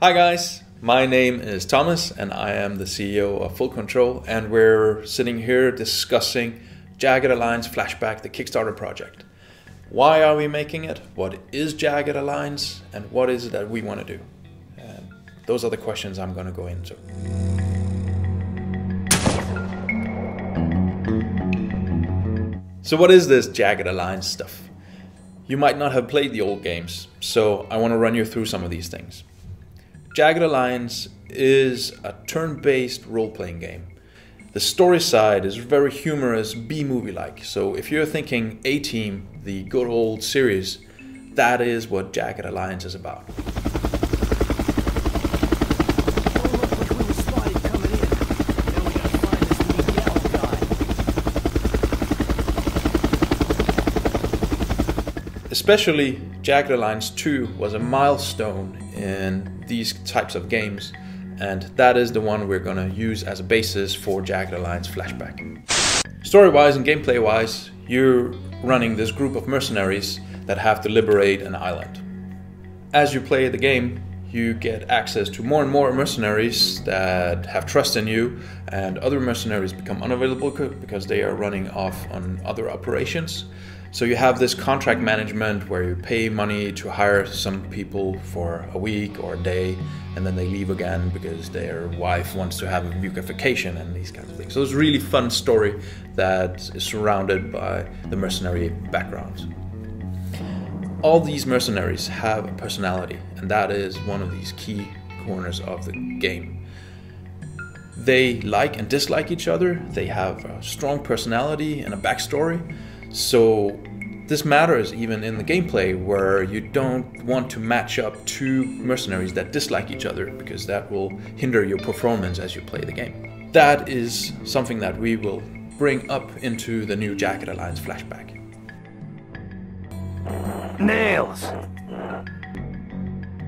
Hi guys, my name is Thomas and I am the CEO of Full Control, and we're sitting here discussing Jagged Alliance Flashback, the Kickstarter project. Why are we making it? What is Jagged Alliance? And what is it that we want to do? And those are the questions I'm going to go into. So what is this Jagged Alliance stuff? You might not have played the old games, so I want to run you through some of these things. Jagged Alliance is a turn-based role-playing game. The story side is very humorous, B-movie-like. So if you're thinking A-Team, the good old series, that is what Jagged Alliance is about. Especially Jagged Alliance 2 was a milestone in these types of games, and that is the one we're going to use as a basis for Jagged Alliance Flashback. Story-wise and gameplay-wise, you're running this group of mercenaries that have to liberate an island. As you play the game, you get access to more and more mercenaries that have trust in you, and other mercenaries become unavailable because they are running off on other operations. So you have this contract management where you pay money to hire some people for a week or a day, and then they leave again because their wife wants to have a vacation and these kinds of things. So it's a really fun story that is surrounded by the mercenary backgrounds. All these mercenaries have a personality, and that is one of these key corners of the game. They like and dislike each other, they have a strong personality and a backstory. So this matters even in the gameplay, where you don't want to match up two mercenaries that dislike each other, because that will hinder your performance as you play the game. That is something that we will bring up into the new Jagged Alliance Flashback. Nails.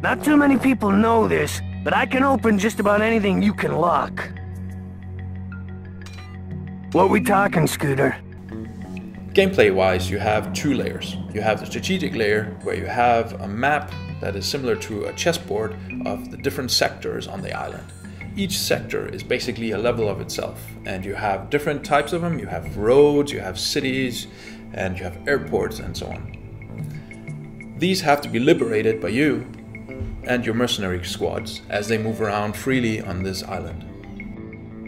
Not too many people know this, but I can open just about anything you can lock. What we talking, Scooter? Gameplay-wise, you have two layers. You have the strategic layer, where you have a map that is similar to a chessboard of the different sectors on the island. Each sector is basically a level of itself, and you have different types of them. You have roads, you have cities, and you have airports, and so on. These have to be liberated by you and your mercenary squads as they move around freely on this island.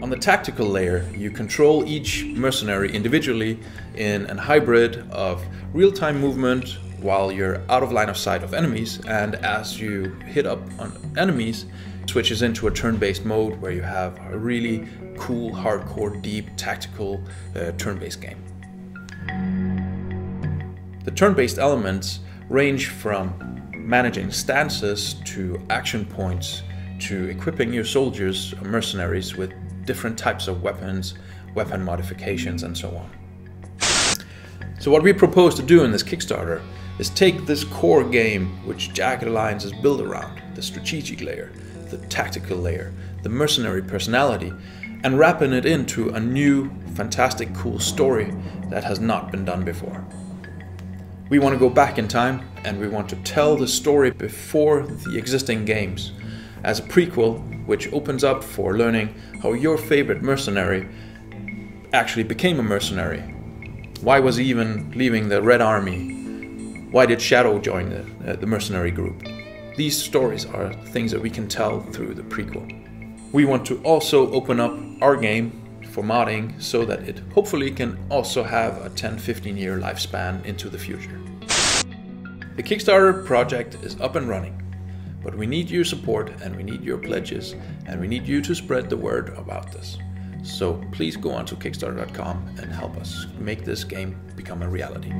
On the tactical layer, you control each mercenary individually in a hybrid of real-time movement while you're out of line of sight of enemies, and as you hit up on enemies, it switches into a turn-based mode where you have a really cool, hardcore, deep, tactical turn-based game. The turn-based elements range from managing stances to action points to equipping your soldiers or mercenaries with different types of weapons, weapon modifications, and so on. So what we propose to do in this Kickstarter is take this core game which Jagged Alliance is built around, the strategic layer, the tactical layer, the mercenary personality, and wrapping it into a new, fantastic, cool story that has not been done before. We want to go back in time, and we want to tell the story before the existing games as a prequel, which opens up for learning how your favorite mercenary actually became a mercenary. Why was he even leaving the Red Army? Why did Shadow join the mercenary group? These stories are things that we can tell through the prequel. We want to also open up our game for modding so that it hopefully can also have a 10-15 year lifespan into the future. The Kickstarter project is up and running. But we need your support, and we need your pledges, and we need you to spread the word about this. So please go on to Kickstarter.com and help us make this game become a reality.